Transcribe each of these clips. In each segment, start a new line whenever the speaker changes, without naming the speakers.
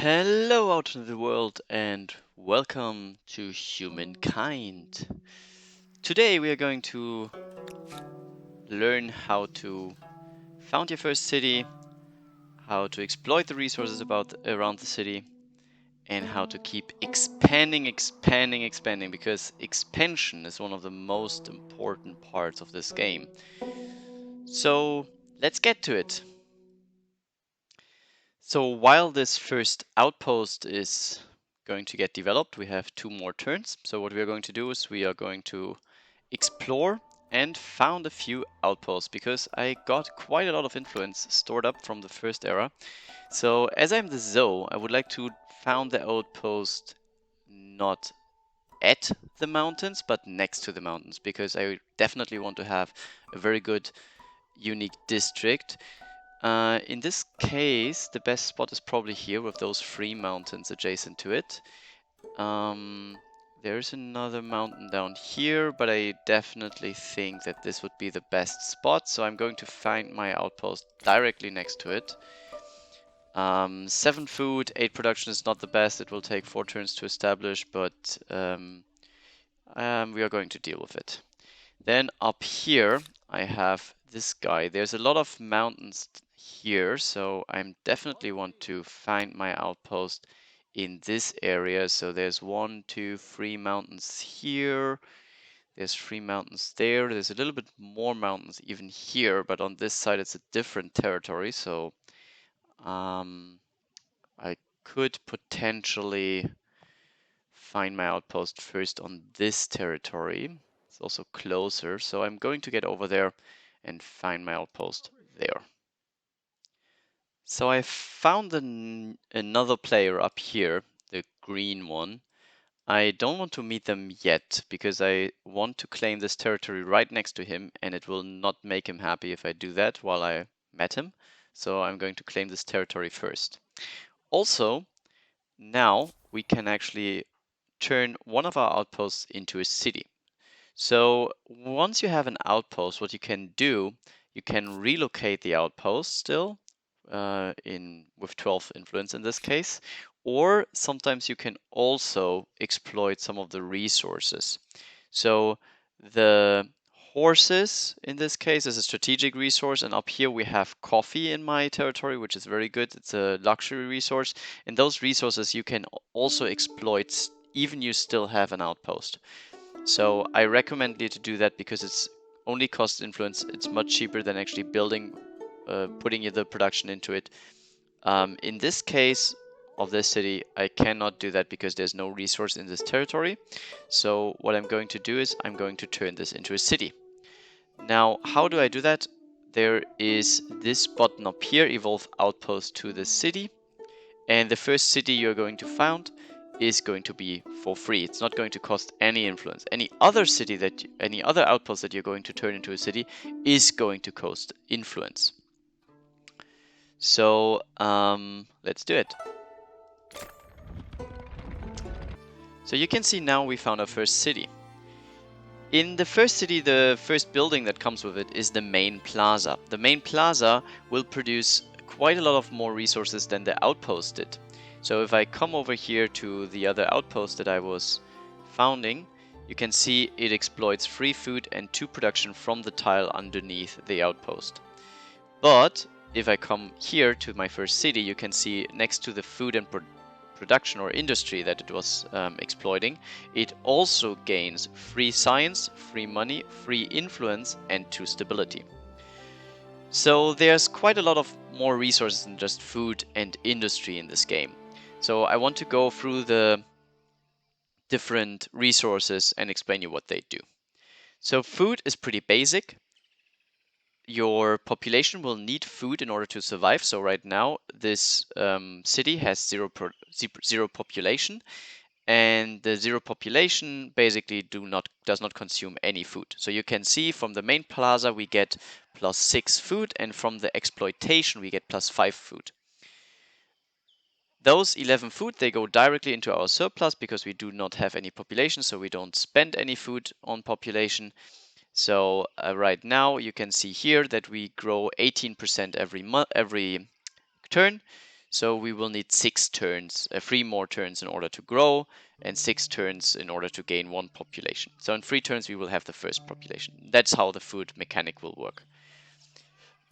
Hello out in the world and welcome to Humankind. Today we are going to learn how to found your first city, how to exploit the resources around the city, and how to keep expanding because expansion is one of the most important parts of this game. So let's get to it. So while this first outpost is going to get developed, we have 2 more turns. So what we are going to do is we are going to explore and found a few outposts because I got quite a lot of influence stored up from the first era. So as I'm the Zoe, I would like to found the outpost not at the mountains but next to the mountains because I definitely want to have a very good unique district. In this case, the best spot is probably here with those 3 mountains adjacent to it. There's another mountain down here, but I definitely think that this would be the best spot, so I'm going to find my outpost directly next to it. 7 food, 8 production is not the best. It will take 4 turns to establish, but we are going to deal with it. Then up here, I have this guy. There's a lot of mountains here, so I definitely want to find my outpost in this area. So there's 1, 2, 3 mountains here. There's 3 mountains there. There's a little bit more mountains even here, but on this side it's a different territory. So I could potentially find my outpost first on this territory. It's also closer, so I'm going to get over there and find my outpost there. So I found another player up here, the green one. I don't want to meet them yet because I want to claim this territory right next to him, and it will not make him happy if I do that while I met him. So I'm going to claim this territory first. Also, now we can actually turn one of our outposts into a city. So once you have an outpost, what you can do, you can relocate the outpost still with 12 influence in this case, or sometimes you can also exploit some of the resources. So the horses in this case is a strategic resource, and up here we have coffee in my territory, which is very good. It's a luxury resource, and those resources you can also exploit even you still have an outpost. So I recommend you to do that because it's only cost influence. It's much cheaper than actually building, putting the production into it. In this case of this city, I cannot do that because there's no resource in this territory. So what I'm going to do is I'm going to turn this into a city. Now, how do I do that? There is this button up here, Evolve Outpost to the city. And the first city you're going to found is going to be for free. It's not going to cost any influence. Any other outpost that you're going to turn into a city is going to cost influence. So let's do it. So you can see now we found our first city. In the first city, the first building that comes with it is the main plaza. The main plaza will produce quite a lot of more resources than the outpost did. So if I come over here to the other outpost that I was founding, you can see it exploits 3 food and 2 production from the tile underneath the outpost. But if I come here to my first city, you can see next to the food and production or industry that it was exploiting, it also gains free science, free money, free influence, and 2 stability. So there's quite a lot of more resources than just food and industry in this game. So I want to go through the different resources and explain you what they do. So food is pretty basic. Your population will need food in order to survive. So right now, this city has zero population, and the 0 population basically does not consume any food. So you can see from the main plaza we get +6 food, and from the exploitation we get +5 food. Those 11 food, they go directly into our surplus because we do not have any population, so we don't spend any food on population. So right now you can see here that we grow 18% every turn. So we will need 6 turns, 3 more turns in order to grow, and 6 turns in order to gain 1 population. So in 3 turns we will have the first population. That's how the food mechanic will work.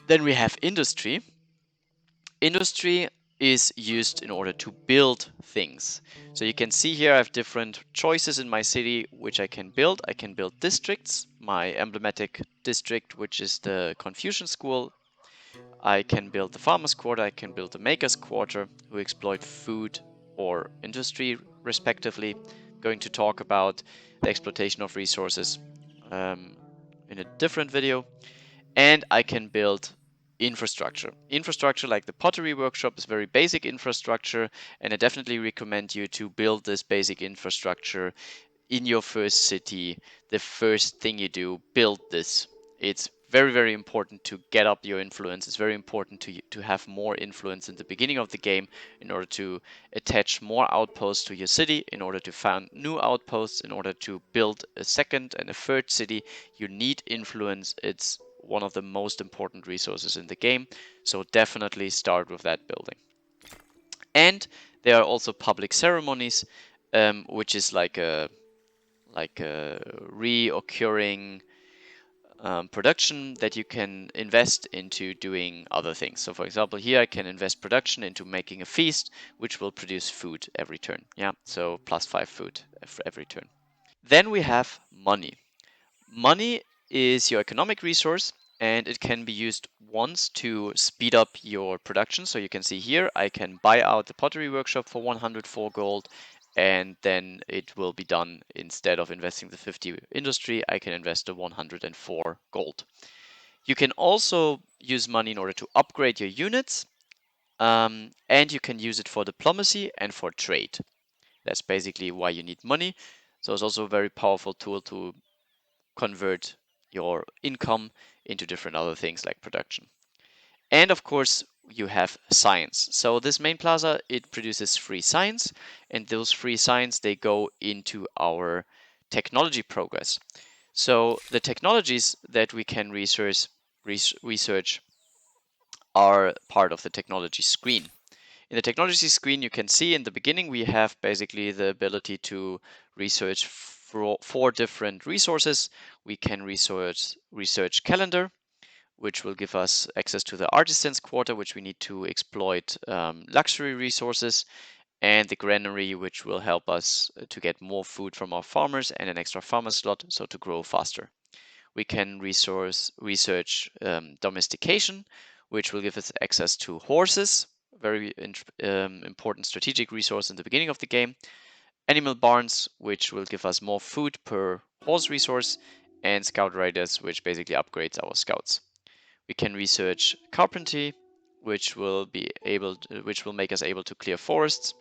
Then we have industry. Industry is used in order to build things. So you can see here I have different choices in my city which I can build. I can build districts, my emblematic district, which is the Confucian School. I can build the Farmers Quarter, I can build the Makers Quarter, who exploit food or industry respectively. I'm going to talk about the exploitation of resources in a different video. And I can build infrastructure. Infrastructure like the pottery workshop is very basic infrastructure, and I definitely recommend you to build this basic infrastructure in your first city. The first thing you do, build this. It's very, very important to get up your influence. It's very important to have more influence in the beginning of the game in order to attach more outposts to your city, in order to found new outposts, in order to build a second and a third city. You need influence. It's one of the most important resources in the game. So definitely start with that building. And there are also public ceremonies, which is like a reoccurring production that you can invest into doing other things. So for example, here I can invest production into making a feast, which will produce food every turn. Yeah, so +5 food every turn. Then we have money. Money is your economic resource, and it can be used once to speed up your production. So you can see here, I can buy out the pottery workshop for 104 gold, and then it will be done. Instead of investing the 50 industry, I can invest the 104 gold. You can also use money in order to upgrade your units, and you can use it for diplomacy and for trade. That's basically why you need money. So it's also a very powerful tool to convert your income into different other things like production. And of course, you have science. So this main plaza, it produces free science, and those free science, they go into our technology progress. So the technologies that we can research are part of the technology screen. In the technology screen, you can see in the beginning we have basically the ability to research four different resources. We can research calendar, which will give us access to the artisans quarter, which we need to exploit luxury resources, and the granary, which will help us to get more food from our farmers and an extra farmer slot, so to grow faster. We can research domestication, which will give us access to horses, very important strategic resource in the beginning of the game. Animal barns, which will give us more food per horse resource, and scout riders, which basically upgrades our scouts. We can research carpentry, which will make us able to clear forests,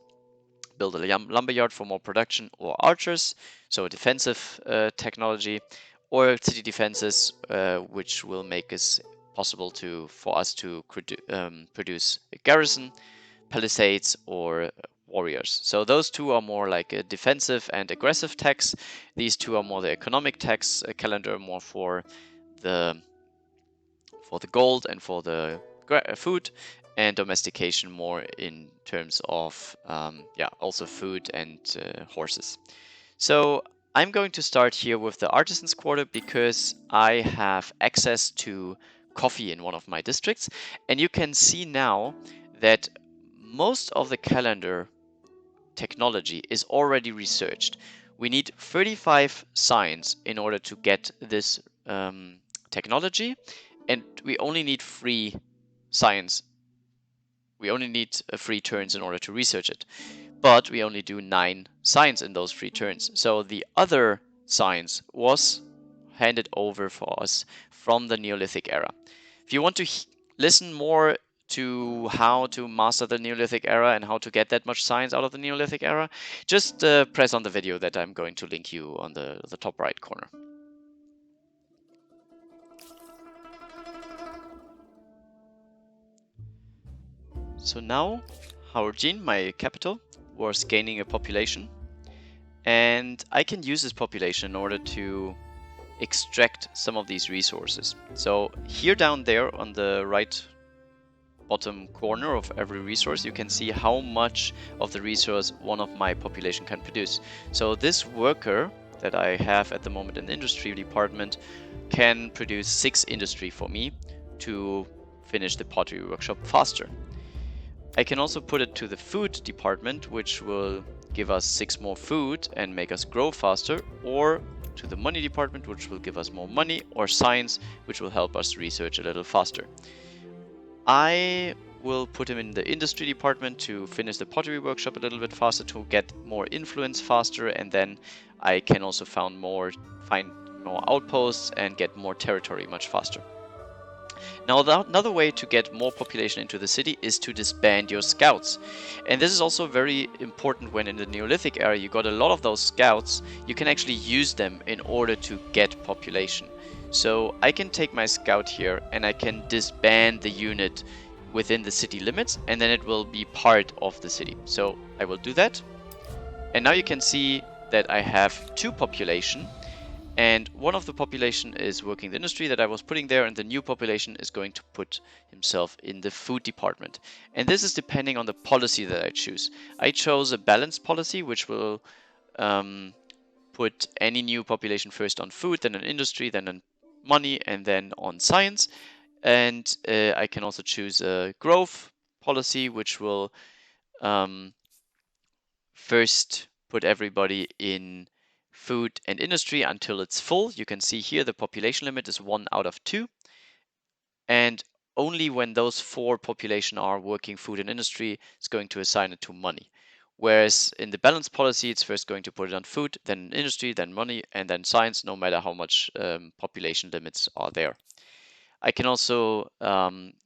build a lumberyard for more production, or archers, so a defensive technology, or city defenses, which will make it possible for us to produce a garrison, palisades, or warriors. So those two are more like a defensive and aggressive techs. These two are more the economic techs. A calendar more the for the gold and for the food, and domestication more in terms of also food and horses. So I'm going to start here with the artisans quarter because I have access to coffee in one of my districts, and you can see now that most of the calendar technology is already researched. We need 35 signs in order to get this technology, and we only need 3 science. We only need 3 turns in order to research it, but we only do 9 science in those 3 turns. So the other science was handed over for us from the Neolithic era. If you want to listen more to how to master the Neolithic era and how to get that much science out of the Neolithic era, just press on the video that I'm going to link you on the top right corner. So now, Haurjin, my capital, was gaining a population, and I can use this population in order to extract some of these resources. So here down there on the right bottom corner of every resource, you can see how much of the resource one of my population can produce. So this worker that I have at the moment in the industry department can produce 6 industry for me to finish the pottery workshop faster. I can also put it to the food department, which will give us 6 more food and make us grow faster, or to the money department, which will give us more money, or science, which will help us research a little faster. I will put him in the industry department to finish the pottery workshop a little bit faster, to get more influence faster, and then I can also find more outposts and get more territory much faster. Now, another way to get more population into the city is to disband your scouts. And this is also very important when in the Neolithic era you got a lot of those scouts, you can actually use them in order to get population. So I can take my scout here and I can disband the unit within the city limits, and then it will be part of the city. So I will do that. And now you can see that I have 2 population. And one of the population is working the industry that I was putting there, and the new population is going to put himself in the food department. And this is depending on the policy that I choose. I chose a balanced policy, which will put any new population first on food, then on industry, then on money, and then on science. And I can also choose a growth policy, which will first put everybody in food and industry until it's full. You can see here the population limit is 1 out of 2. And only when those 4 population are working food and industry, it's going to assign it to money. Whereas in the balance policy, it's first going to put it on food, then industry, then money, and then science, no matter how much population limits are there. I can also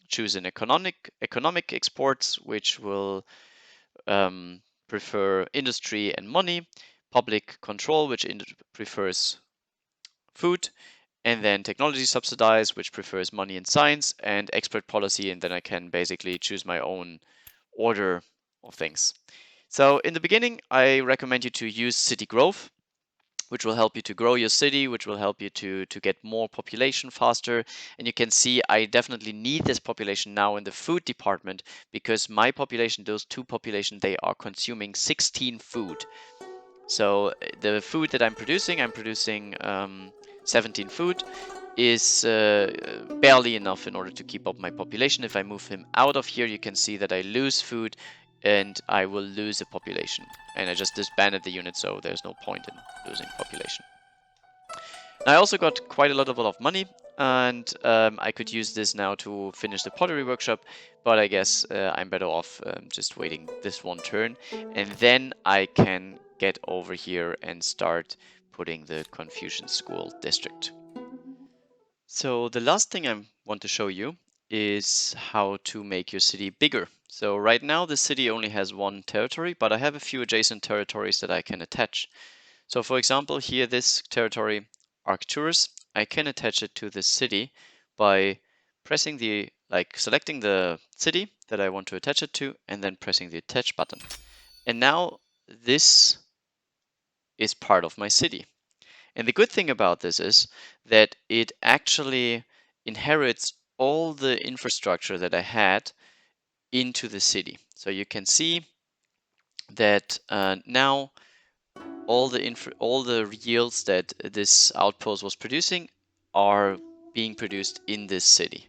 choose an economic exports, which will prefer industry and money, public control, which prefers food, and then technology subsidize, which prefers money and science, and expert policy, and then I can basically choose my own order of things. So in the beginning, I recommend you to use city growth, which will help you to grow your city, which will help you to get more population faster. And you can see I definitely need this population now in the food department, because my population, those 2 population, they are consuming 16 food. So the food that I'm producing 17 food, is barely enough in order to keep up my population. If I move him out of here, you can see that I lose food and I will lose a population. And I just disbanded the unit, so there's no point in losing population. Now, I also got quite a lot of money, and I could use this now to finish the pottery workshop, but I guess I'm better off just waiting this one turn, and then I can get over here and start putting the Confucian School district. So the last thing I want to show you is how to make your city bigger. So right now the city only has 1 territory, but I have a few adjacent territories that I can attach. So for example, here this territory, Arcturus, I can attach it to the city by pressing selecting the city that I want to attach it to, and then pressing the attach button. And now this is part of my city. And the good thing about this is that it actually inherits all the infrastructure that I had into the city. So you can see that now all the yields that this outpost was producing are being produced in this city.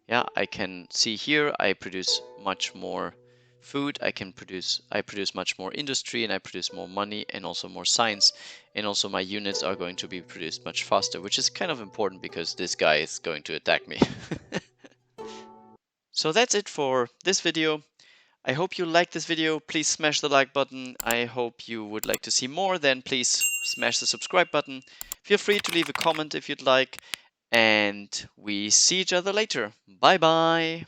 Yeah, I can see here I produce much more food, I produce much more industry, and I produce more money and also more science, and also my units are going to be produced much faster, which is kind of important because this guy is going to attack me. So that's it for this video. I hope you liked this video. Please smash the like button. I hope you would like to see more, then please smash the subscribe button. Feel free to leave a comment if you'd like, and we see each other later. Bye bye.